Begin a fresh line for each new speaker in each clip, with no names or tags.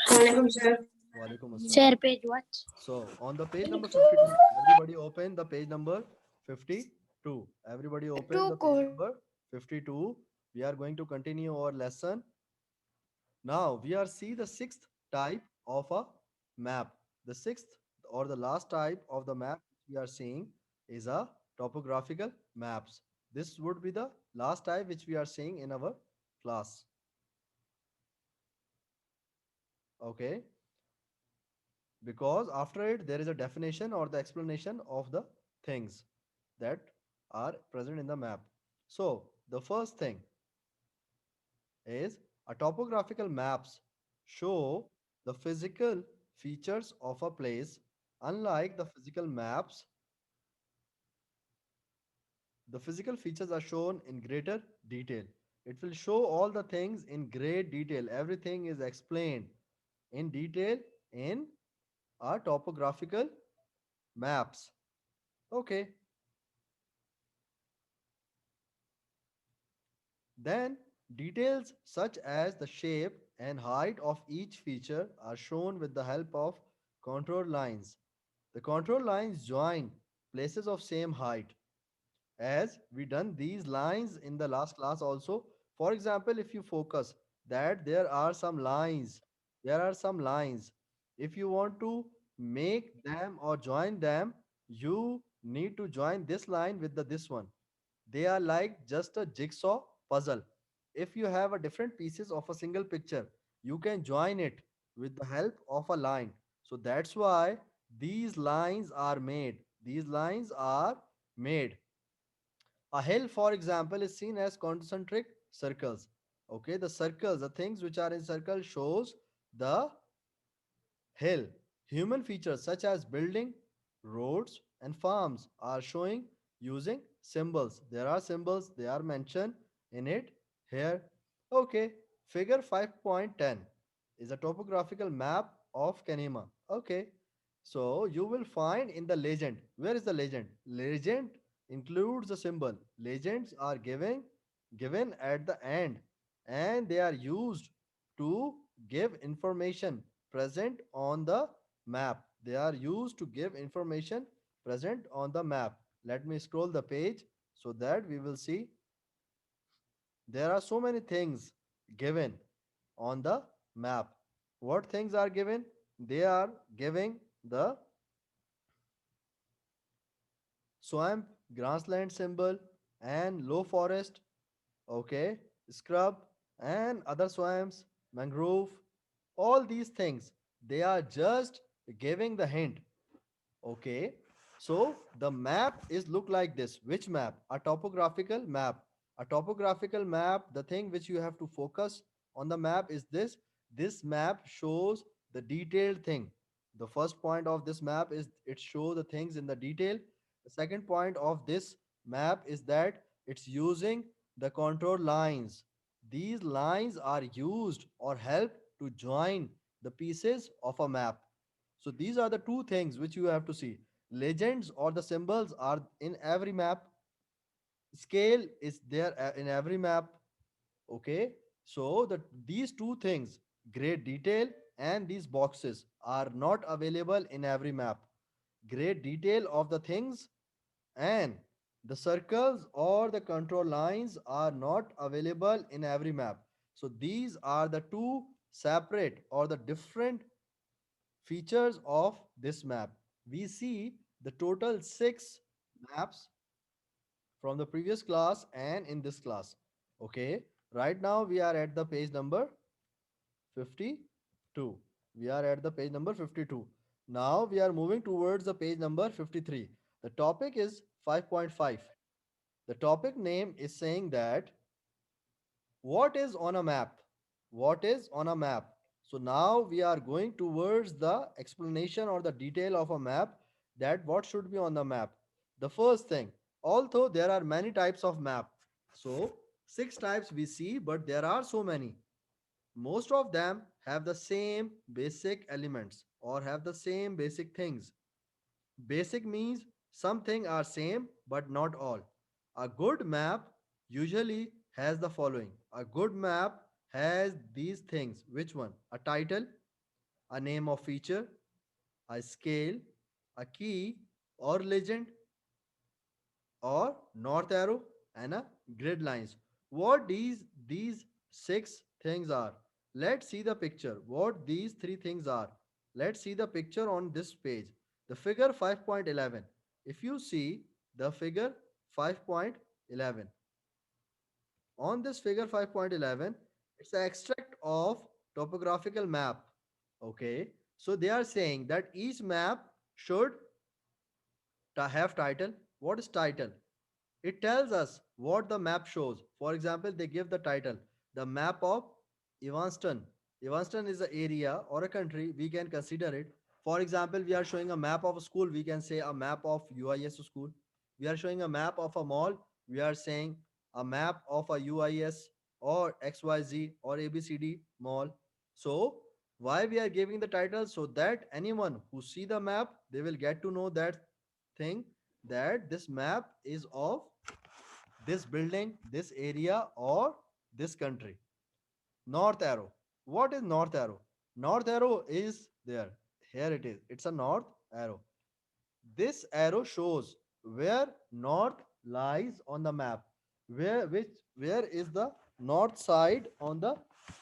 Walaikum sir.
Walaikum assalam.
Share page what?
So on the page number 52, everybody open the page number 52. Everybody open the
Two
page
code.
number 52. We are going to continue our lesson. Now we are see the sixth type of a map. The sixth or the last type of the map we are seeing is a topographical maps. This would be the last type which we are seeing in our class. Okay, because after it there is a definition or the explanation of the things that are present in the map. So the first thing is a topographical maps show the physical features of a place. Unlike the physical maps, the physical features are shown in greater detail. It will show all the things in great detail. Everything is explained in detail in our topographical maps. Okay, then details such as the shape and height of each feature are shown with the help of contour lines. The contour lines join places of same height. As we done these lines in the last class also. For example, if you focus that there are some lines. If you want to make them or join them, you need to join this line with this one. They are like just a jigsaw puzzle. If you have a different pieces of a single picture, you can join it with the help of a line. So that's why these lines are made. These lines are made. A hill, for example, is seen as concentric circles. Okay, the circles, the things which are in circle shows the hill. Human features such as building, roads, and farms are showing using symbols. There are symbols, they are mentioned in it here. Okay, figure 5.10 is a topographical map of Kenema. Okay, so you will find in the legend. Where is the legend? Legend includes a symbol. Legends are given at the end, and they are used to give information present on the map. They are used to give information present on the map. Let me scroll the page so that we will see there are so many things given on the map. What things are given? They are giving the swamp, grassland symbol, and low forest, okay, scrub, and other swamps, mangrove. All these things, they are just giving the hint. Okay, so the map is look like this. Which map? A topographical map. A topographical map, the thing which you have to focus on the map is this. This map shows the detailed thing. The first point of this map is it shows the things in the detail. The second point of this map is that it's using the contour lines. These lines are used or help to join the pieces of a map. So these are the two things which you have to see. Legends or the symbols are in every map. Scale is there in every map. Okay. So these two things, great detail and these boxes are not available in every map. Great detail of the things and the circles or the control lines are not available in every map. So these are the two separate or the different features of this map. We see the total 6 maps from the previous class and in this class. Okay, right now we are at the page number 52. We are at the page number 52. Now we are moving towards the page number 53. The topic is 5.5. The topic name is saying that what is on a map? What is on a map? So now we are going towards the explanation or the detail of a map, that what should be on the map. The first thing, although there are many types of map, so 6 types we see, but there are so many. Most of them have the same basic elements or have the same basic things. Basic means something are same but not all. A good map usually has the following. A good map has these things. Which one? A title, A name of feature, a scale, a key, or legend, or north arrow and a grid lines. What these six things are? Let's see the picture. What these three things are? Let's see the picture on this page. The figure 5.11. If you see the figure 5.11, on this figure 5.11, it's an extract of topographical map. Okay, so they are saying that each map should have title. What is title? It tells us what the map shows. For example, they give the title, the map of Evanston. Evanston is an area or a country, we can consider it. For example, we are showing a map of a school, we can say a map of UIS school. We are showing a map of a mall, we are saying a map of a UIS or XYZ or ABCD mall. So, why we are giving the title? So that anyone who see the map, they will get to know that thing, that this map is of this building, this area, or this country. North arrow. What is north arrow? North arrow is there. Here it is. It's a north arrow. This arrow shows where north lies on the map. Where is the north side on the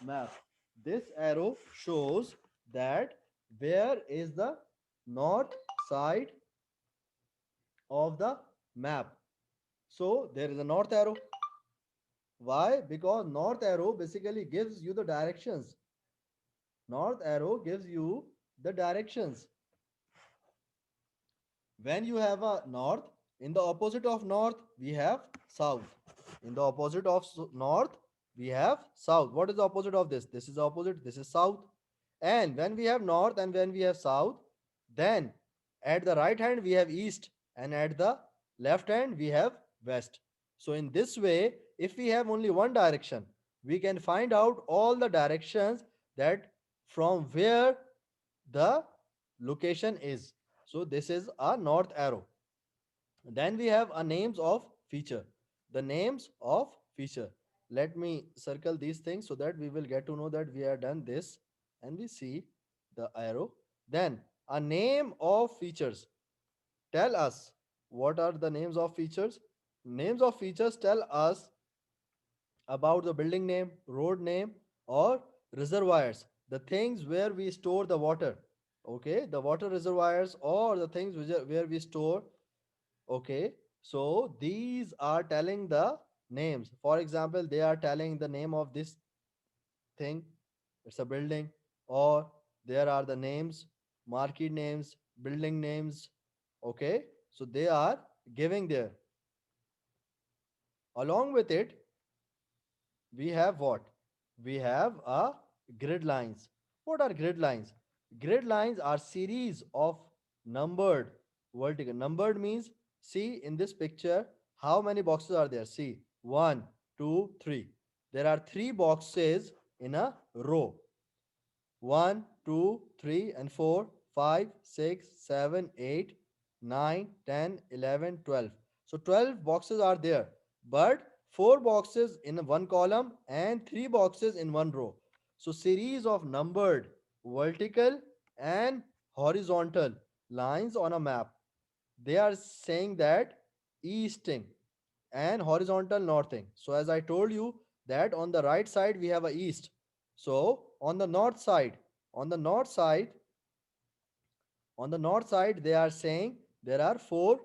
map? This arrow shows that where is the north side of the map. So there is a north arrow. Why? Because north arrow basically gives you the directions. North arrow gives you the directions. When you have a north, in the opposite of north, we have south. In the opposite of north, we have south. What is the opposite of this? This is the opposite. This is south. And when we have north and when we have south, then at the right hand we have east and at the left hand we have west. So in this way, if we have only one direction, we can find out all the directions that from where the location is. So this is a north arrow. Then we have a names of feature. The names of feature. Let me circle these things so that we will get to know that we have done this and we see the arrow. Then a name of features. Tell us what are the names of features. Names of features tell us about the building name, road name, or reservoirs, the things where we store the water. Okay, the water reservoirs or the things where we store. Okay, so these are telling the names. For example, they are telling the name of this thing, it's a building, or there are the names, market names, building names. Okay, so they are giving there. Along with it, we have what? We have a grid lines. What are grid lines? Grid lines are series of numbered vertical. Numbered means, see in this picture, how many boxes are there? See, one, two, three. There are three boxes in a row. 1, 2, 3, and 4, 5, 6, 7, 8, 9, 10, 11, 12. So 12 boxes are there, but 4 boxes in one column and 3 boxes in one row. So series of numbered vertical and horizontal lines on a map. They are saying that easting and horizontal northing. So as I told you that on the right side we have a east. So on the north side, on the north side, on the north side they are saying there are four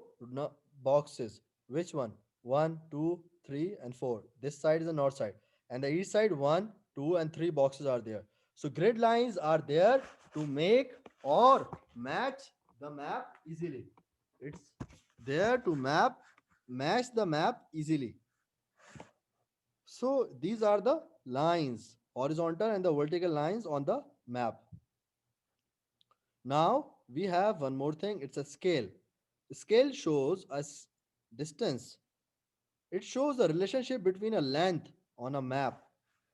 boxes. Which one? One, two, three, and four. This side is the north side, and the east side one, two, and three boxes are there. So grid lines are there to make or match the map easily. It's there to match the map easily. So these are the lines, horizontal and the vertical lines on the map. Now we have one more thing. It's a scale. Scale shows us distance. It shows the relationship between a length on a map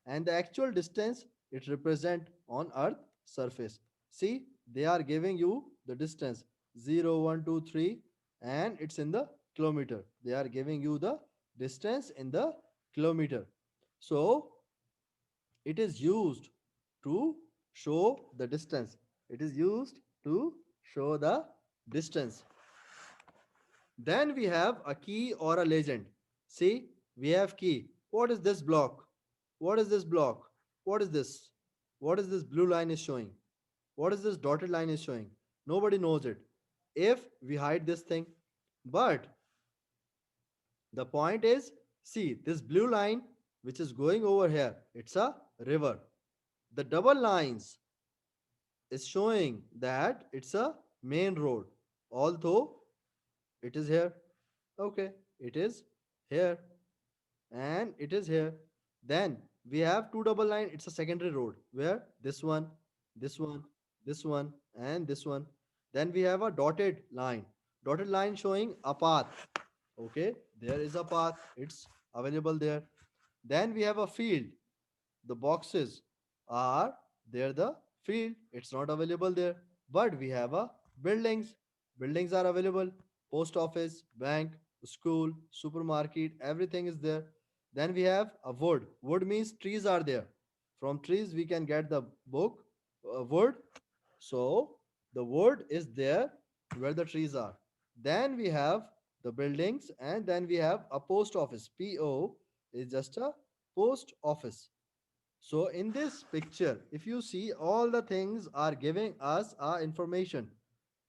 and the actual distance it represent on earth surface. See, they are giving you the distance 0, 1, 2, 3, and it's in the kilometer. They are giving you the distance in the kilometer. So it is used to show the distance. It is used to show the distance. Then we have a key or a legend. See, we have key. What is this block? What is this block? What is this? What is this blue line is showing? What is this dotted line is showing? Nobody knows it. If we hide this thing, but the point is, see this blue line which is going over here, it's a river. The double lines is showing that it's a main road, although it is here. Okay, it is here and it is here. Then we have two double line, it's a secondary road where this one, this one, and this one. Then we have a dotted line showing a path. Okay, there is a path, it's available there. Then we have a field, the boxes are there, the field it's not available there. But we have a buildings are available, post office, bank, school, supermarket, everything is there. Then we have a wood means trees are there. From trees we can get the book, wood. So the wood is there where the trees are. Then we have the buildings, and then we have a post office. PO is just a post office. So in this picture, if you see, all the things are giving us our information.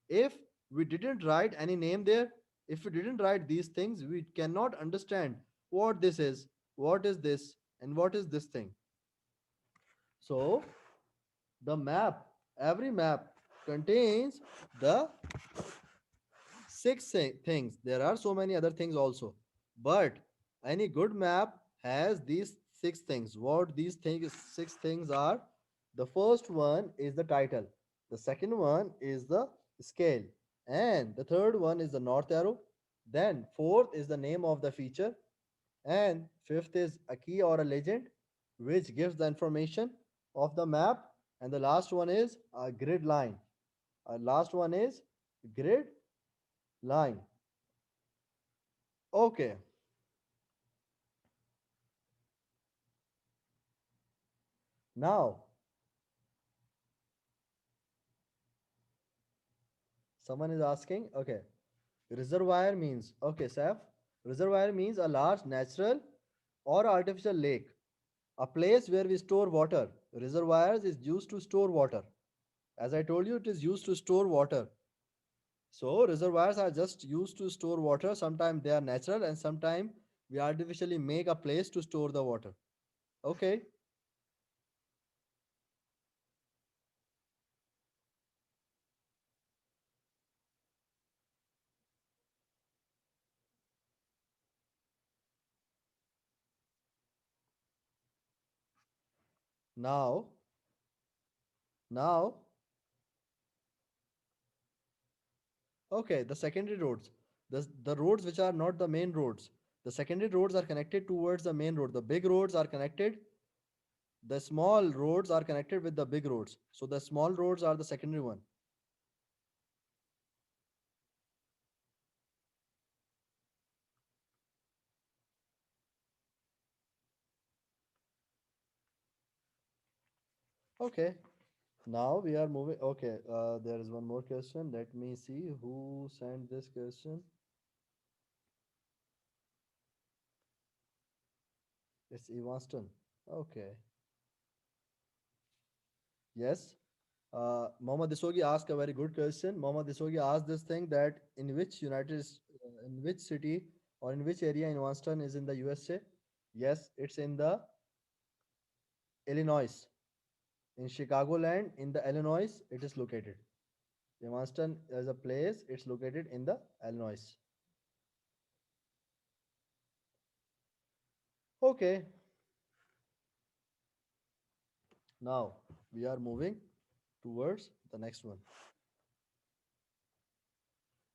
If we didn't write any name there, if we didn't write these things, we cannot understand what this is, what is this, and what is this thing. So the map, every map contains the things. There are so many other things also, but any good map has these six things. What these things, six things are: the first one is the title, the second one is the scale, and the third one is the north arrow. Then fourth is the name of the feature, and fifth is a key or a legend which gives the information of the map, and the last one is a grid line. Last one is grid line. Okay, now someone is asking, okay, reservoir means, okay, Saf, reservoir means a large natural or artificial lake, a place where we store water. Reservoirs is used to store water. As I told you, it is used to store water. So reservoirs are just used to store water. Sometimes they are natural and sometimes we artificially make a place to store the water. Okay, now, now, okay, the secondary roads, the roads which are not the main roads. The secondary roads are connected towards the main road. The big roads are connected, the small roads are connected with the big roads. So the small roads are the secondary one. Okay, now we are moving. Okay, there is one more question. Let me see who sent this question. It's Evanston. Okay, yes. Mohammad Disogi asked a very good question. Mohammad Disogi asked this thing that in which city or in which area in Evanston is in the USA? Yes, it's in the Illinois. In Chicagoland, in the Illinois, it is located. Evanston is a place, it's located in the Illinois. Okay, now we are moving towards the next one.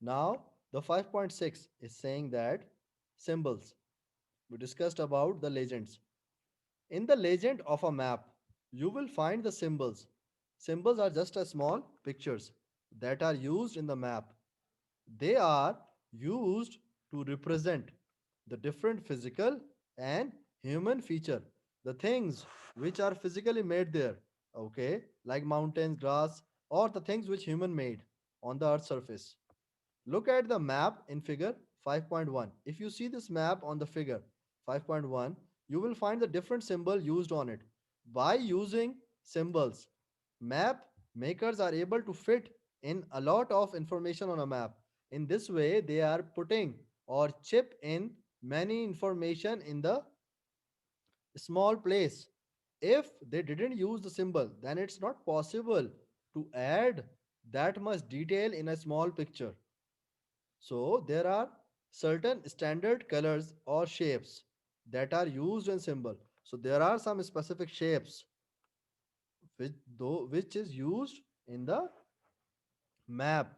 Now, the 5.6 is saying that symbols. We discussed about the legends. In the legend of a map, you will find the symbols. Symbols are just a small pictures that are used in the map. They are used to represent the different physical and human feature, the things which are physically made there, okay, like mountains, grass, or the things which human made on the earth's surface. Look at the map in figure 5.1. If you see this map on the figure 5.1, you will find the different symbol used on it. By using symbols, map makers are able to fit in a lot of information on a map. In this way, they are putting or chip in many information in the small place. If they didn't use the symbol, then it's not possible to add that much detail in a small picture. So there are certain standard colors or shapes that are used in symbol. So there are some specific shapes which is used in the map.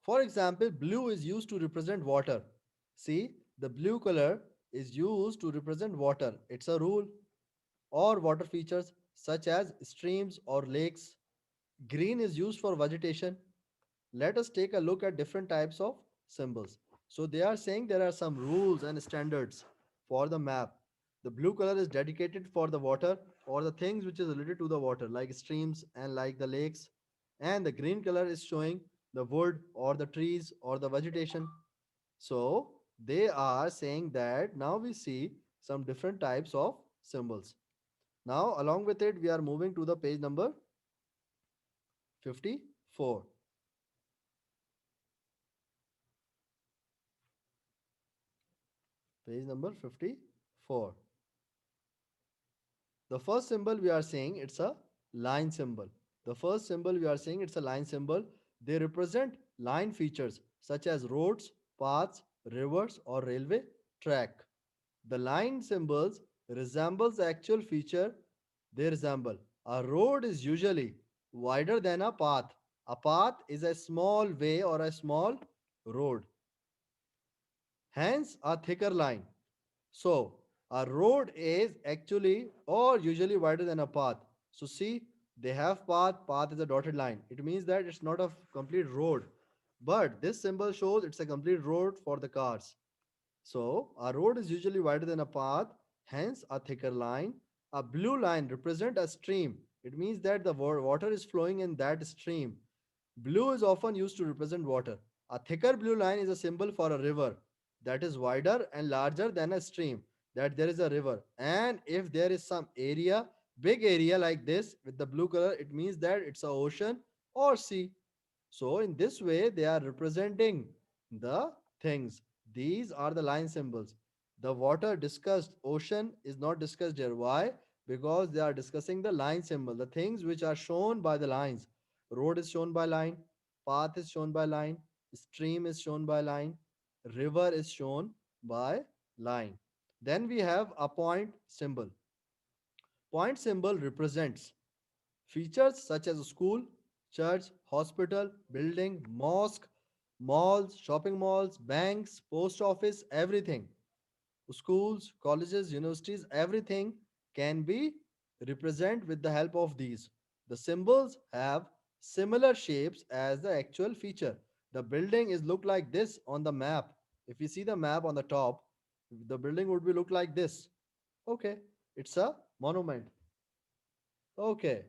For example, blue is used to represent water. See, the blue color is used to represent water. It's a rule. Or water features such as streams or lakes. Green is used for vegetation. Let us take a look at different types of symbols. So they are saying there are some rules and standards for the map. The blue color is dedicated for the water or the things which is related to the water, like streams and like the lakes. And the green color is showing the wood or the trees or the vegetation. So they are saying that now we see some different types of symbols. Now, along with it, we are moving to the page number 54. Page number 54. The first symbol we are saying it's a line symbol. The first symbol we are saying it's a line symbol. They represent line features such as roads, paths, rivers, or railway track. The line symbols resembles the actual feature they resemble. A road is usually wider than a path. A path is a small way or a small road. Hence, a thicker line. So, a road is actually or usually wider than a path. So, see, they have path, path is a dotted line. It means that it's not a complete road. But this symbol shows it's a complete road for the cars. So, a road is usually wider than a path, hence a thicker line. A blue line represents a stream. It means that the water is flowing in that stream. Blue is often used to represent water. A thicker blue line is a symbol for a river that is wider and larger than a stream, that there is a river. And if there is some area, big area like this with the blue color, it means that it's a ocean or sea. So in this way, they are representing the things. These are the line symbols. The water discussed, ocean is not discussed here. Why? Because they are discussing the line symbol, the things which are shown by the lines. Road is shown by line, path is shown by line, stream is shown by line, river is shown by line. Then we have a point symbol. Point symbol represents features such as a school, church, hospital, building, mosque, malls, shopping malls, banks, post office, everything. Schools, colleges, universities, everything can be represented with the help of these. The symbols have similar shapes as the actual feature. The building is look like this on the map. If you see the map on the top, the building would be look like this. Okay, it's a monument. Okay,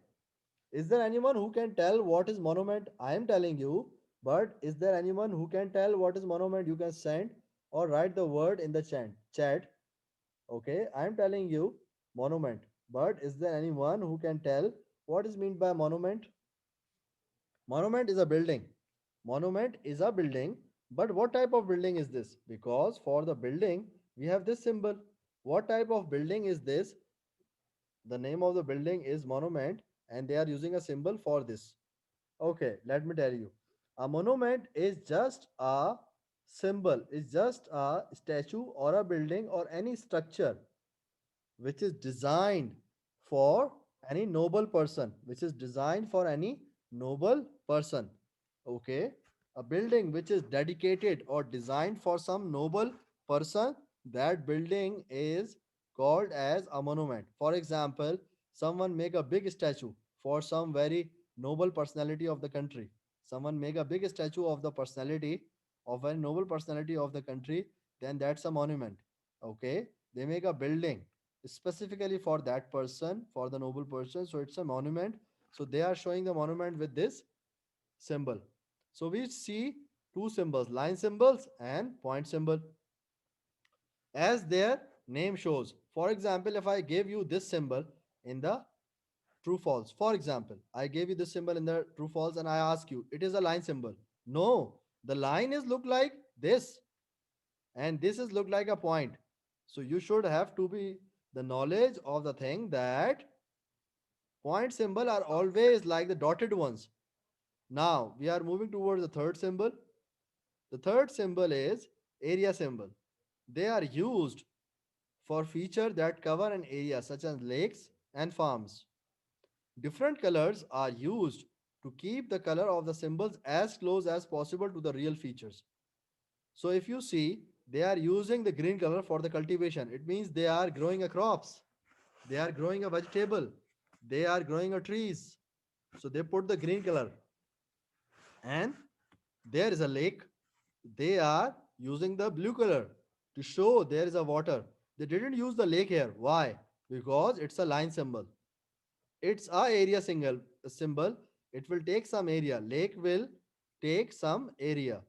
is there anyone who can tell what is monument? I am telling you, but is there anyone who can tell what is monument? You can send or write the word in the chat. Okay, I am telling you monument. But is there anyone who can tell what is meant by monument? Monument is a building. Monument is a building. But what type of building is this? Because for the building, we have this symbol. What type of building is this? The name of the building is monument and they are using a symbol for this. Okay, let me tell you. A monument is just a symbol, is just a statue or a building or any structure which is designed for any noble person, which is designed for any noble person. Okay, a building which is dedicated or designed for some noble person, that building is called as a monument. For example, someone make a big statue for some very noble personality of the country. Someone make a big statue of the personality of a noble personality of the country, then that's a monument. Okay, they make a building specifically for that person, for the noble person, so it's a monument. So they are showing the monument with this. symbol. So we see two symbols, line symbols and point symbol, as their name shows. For example, if I give you this symbol in the true false, for example, I gave you this symbol in the true false and I ask you, it is a line symbol. No, the line is look like this and this is look like a point. So you should have to be the knowledge of the thing that point symbol are always like the dotted ones. Now we are moving towards the third symbol. The third symbol is area symbol. They are used for feature that cover an area such as lakes and farms. Different colors are used to keep the color of the symbols as close as possible to the real features. So if you see, they are using the green color for the cultivation. It means they are growing a crops. They are growing a vegetable. They are growing a trees. So they put the green color. And there is a lake. They are using the blue color to show there is a water. They didn't use the lake here. Why? Because it's a line symbol. It's a area single symbol. It will take some area. Lake will take some area.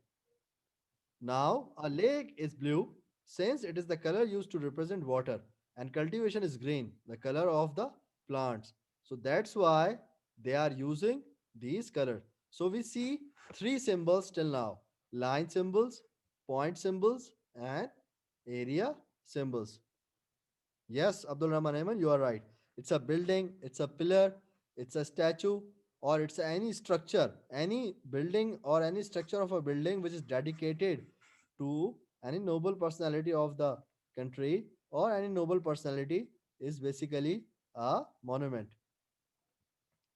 Now, a lake is blue since it is the color used to represent water, and cultivation is green, the color of the plants. So that's why they are using these colors. So we see three symbols till now: line symbols, point symbols, and area symbols. Yes, Abdul Rahman Ayman, you are right. It's a building, it's a pillar, it's a statue, or it's any structure, any building or any structure of a building which is dedicated to any noble personality of the country or any noble personality is basically a monument.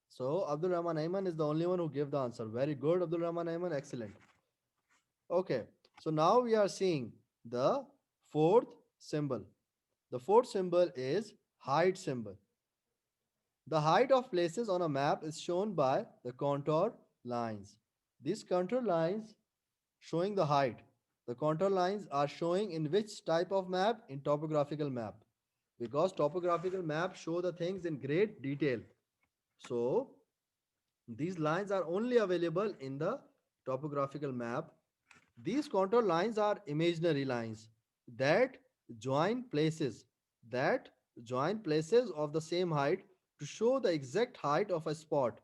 So Abdul Rahman Ayman is the only one who gave the answer. Very good, Abdul Rahman Ayman. Excellent. Okay. So now we are seeing the fourth symbol. The fourth symbol is height symbol. The height of places on a map is shown by the contour lines. These contour lines showing the height. The contour lines are showing in which type of map? In topographical map. Because topographical maps show the things in great detail. So these lines are only available in the topographical map. These contour lines are imaginary lines that join places that join places of the same height to show the exact height of a spot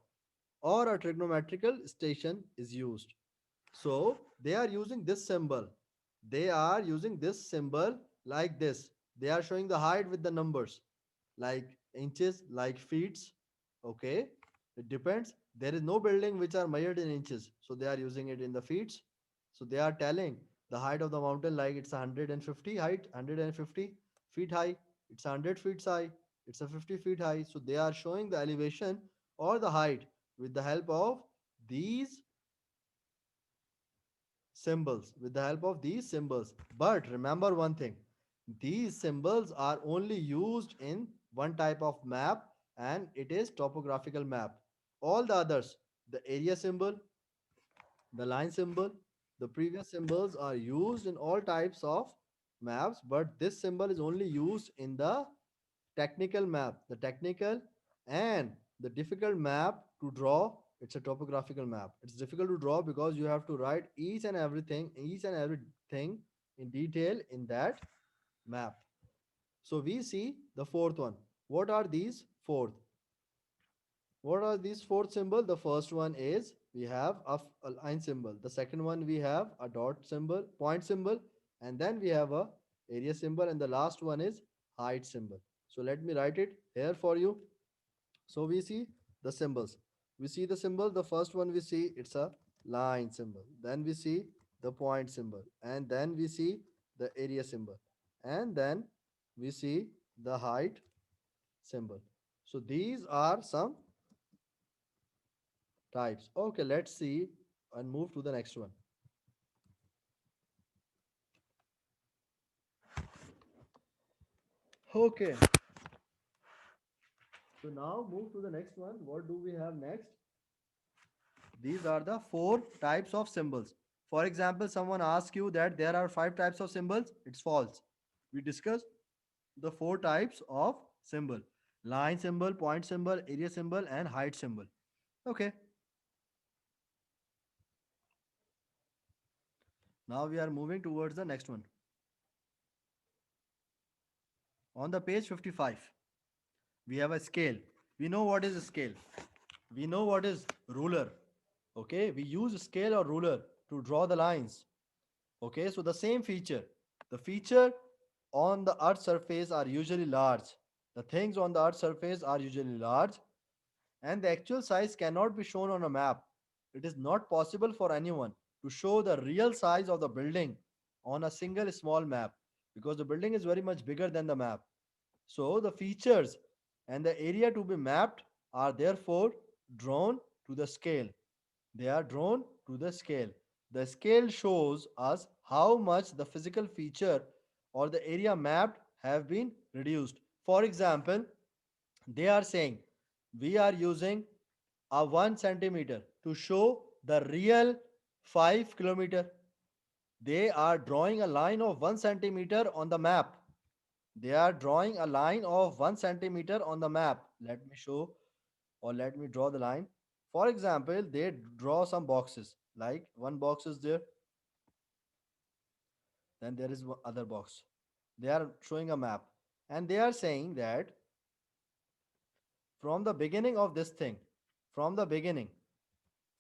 or a trigonometrical station is used. So they are using this symbol. They are using this symbol like this. They are showing the height with the numbers like inches, like feet. Okay, it depends. There is no building which are measured in inches, so they are using it in the feet. So they are telling the height of the mountain like it's 150 height, 150 feet high. It's 100 feet high. It's a 50 feet high. So they are showing the elevation or the height with the help of these symbols. With the help of these symbols. But remember one thing: these symbols are only used in one type of map, and it is topographical map. All the others, the area symbol, the line symbol, the previous symbols are used in all types of maps, but this symbol is only used in the technical map. The technical and the difficult map to draw, it's a topographical map. It's difficult to draw because you have to write each and everything in detail in that map. So we see the fourth one. What are these fourth? What are these four symbols? The first one is we have a line symbol. The second one we have a dot symbol, point symbol, and then we have a area symbol, and the last one is height symbol. So let me write it here for you. So we see the symbols. We see the symbol. The first one we see it's a line symbol. Then we see the point symbol, and then we see the area symbol, and then we see the height symbol. So these are some types. Okay, let's see and move to the next one. Okay, so now move to the next one. What do we have next? These are the four types of symbols. For example, someone asks you that there are five types of symbols. It's false. We discussed the four types of symbol: line symbol, point symbol, area symbol, and height symbol. Okay, Now we are moving towards the next one. On the page 55, we have a scale. We know what is a scale. We know what is ruler. Okay, we use scale or ruler to draw the lines. Okay, so the same feature. The feature on the earth surface are usually large. The things on the earth surface are usually large, and the actual size cannot be shown on a map. It is not possible for anyone to show the real size of the building on a single small map, because the building is very much bigger than the map. So the features and the area to be mapped are therefore drawn to the scale. They are drawn to the scale. The scale shows us how much the physical feature or the area mapped have been reduced. For example, they are saying we are using a 1 centimeter to show the real 5 kilometer. They are drawing a line of 1 centimeter on the map. They are drawing a line of 1 centimeter on the map. Let me show, or let me draw the line. For example, they draw some boxes, like one box is there, then there is other box. They are showing a map, and they are saying that from the beginning of this thing, from the beginning,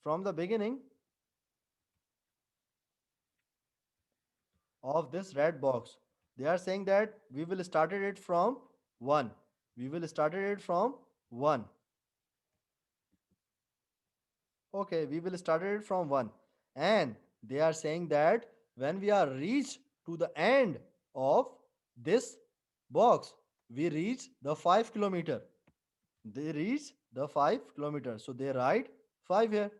from the beginning of this red box, they are saying that we will started it from 1. We will started it from 1. Okay, we will start it from 1. And they are saying that when we are reached to the end of this box, we reach the 5 kilometer. They reach the 5 kilometer. So they write 5 here.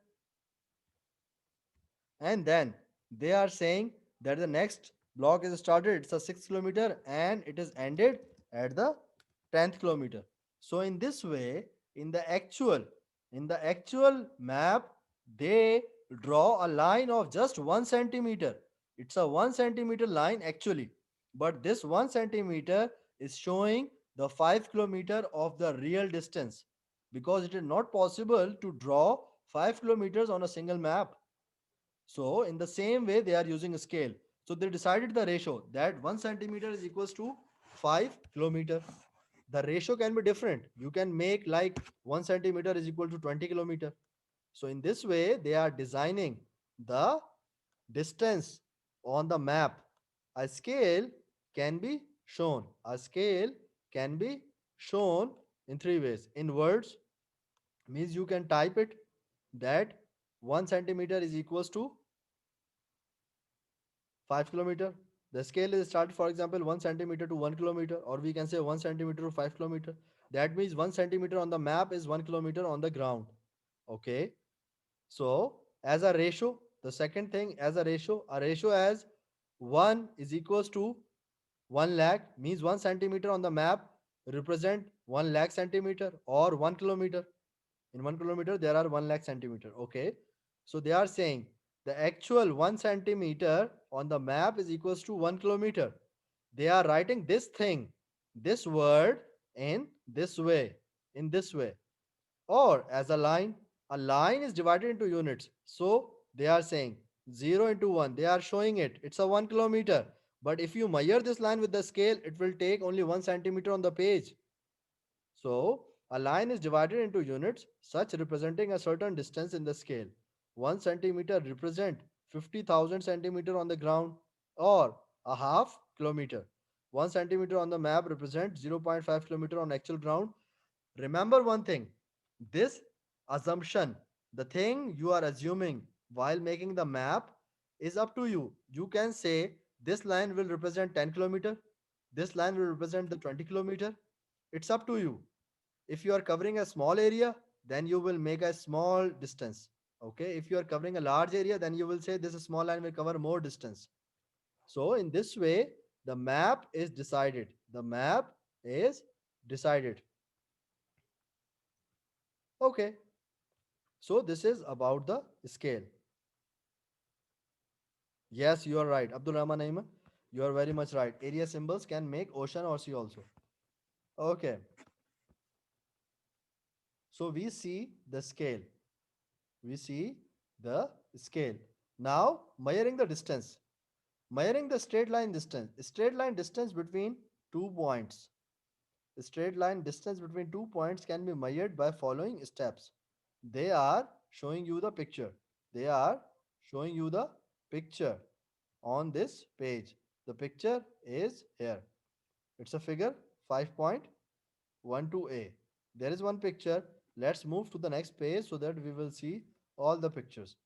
And then they are saying that the next block is started, it's a 6 kilometer, and it is ended at the 10th kilometer. So in this way, in the actual map, they draw a line of just 1 centimeter. It's a 1 centimeter line actually, but this 1 centimeter is showing the 5 kilometer of the real distance, because it is not possible to draw 5 kilometers on a single map. So in the same way, they are using a scale. So they decided the ratio that 1 centimeter is equals to 5 kilometer. The ratio can be different. You can make like 1 centimeter is equal to 20 kilometer. So in this way, they are designing the distance on the map. A scale can be shown. A scale can be shown in three ways. In words, means you can type it that 1 centimeter is equals to 5 kilometer. The scale is started, for example, 1 centimeter to 1 kilometer, or we can say 1 centimeter to 5 kilometer. That means 1 centimeter on the map is 1 kilometer on the ground. Okay. So as a ratio, the second thing, as a ratio as 1 is equals to 1 lakh, means 1 centimeter on the map represent 1 lakh centimeter or 1 kilometer. In 1 kilometer there are 1 lakh centimeter. Okay, so they are saying the actual 1 centimeter on the map is equals to 1 kilometer. They are writing this thing, this word, in this way, in this way, or as a line. A line is divided into units, so they are saying 0 into 1, they are showing it, it's a 1 kilometer. But if you measure this line with the scale, it will take only 1 centimeter on the page. So, a line is divided into units, such representing a certain distance in the scale. 1 centimeter represent 50,000 centimeter on the ground, or a half kilometer. 1 centimeter on the map represent zero point 0.5 kilometer on actual ground. Remember one thing, this assumption, the thing you are assuming while making the map, is up to you. You can say this line will represent 10 kilometer, this line will represent the 20 kilometer. It's up to you. If you are covering a small area, then you will make a small distance. Okay, if you are covering a large area, then you will say this small line will cover more distance. So in this way, the map is decided. The map is decided. Okay, so this is about the scale. Yes, you are right, Abdul Rahman Naima. You are very much right. Area symbols can make ocean or sea also. Okay, so we see the scale. We see the scale. Now, measuring the distance. Measuring the straight line distance. Straight line distance between 2 points. The straight line distance between 2 points can be measured by following steps. They are showing you the picture. They are showing you the picture on this page. The picture is here. It's a figure 5.12a. There is one picture. Let's move to the next page so that we will see all the pictures.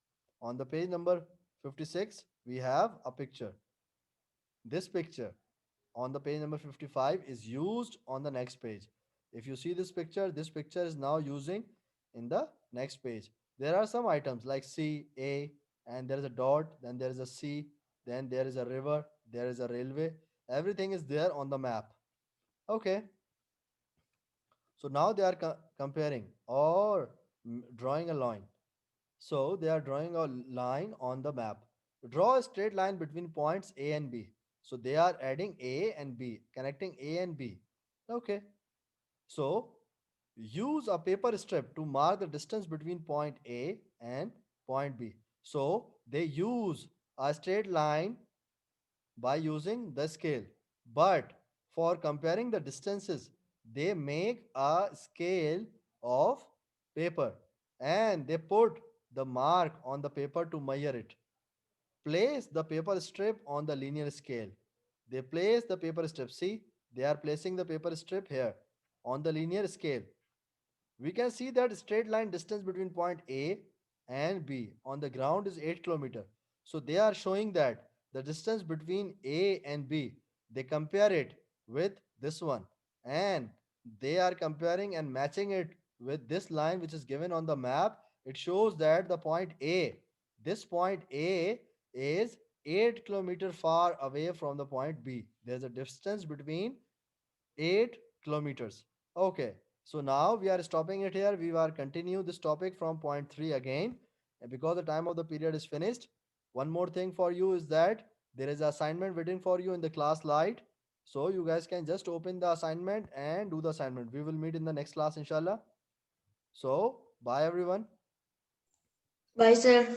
On the page number 56, we have a picture. This picture on the page number 55 is used on the next page. If you see this picture is now using in the next page. There are some items like C, A, and there is a dot, then there is a C, then there is a river, there is a railway. Everything is there on the map. Okay, so now they are comparing or drawing a line. So they are drawing a line on the map. Draw a straight line between points A and B. So they are adding A and B, connecting A and B. Okay. So use a paper strip to mark the distance between point A and point B. So they use a straight line by using the scale. But for comparing the distances, they make a scale of paper and they put the mark on the paper to measure it. Place the paper strip on the linear scale. They place the paper strip. See, they are placing the paper strip here on the linear scale. We can see that straight line distance between point A and B on the ground is 8 kilometer. So they are showing that the distance between A and B, they compare it with this one and they are comparing and matching it with this line which is given on the map. It shows that the point A, this point A is 8 kilometer far away from the point B. There's a distance between 8 kilometers. Okay, so now we are stopping it here. We will continue this topic from point 3 again. And because the time of the period is finished, one more thing for you is that there is an assignment waiting for you in the class light. So you guys can just open the assignment and do the assignment. We will meet in the next class, inshallah. So, bye everyone.
Bye, sir.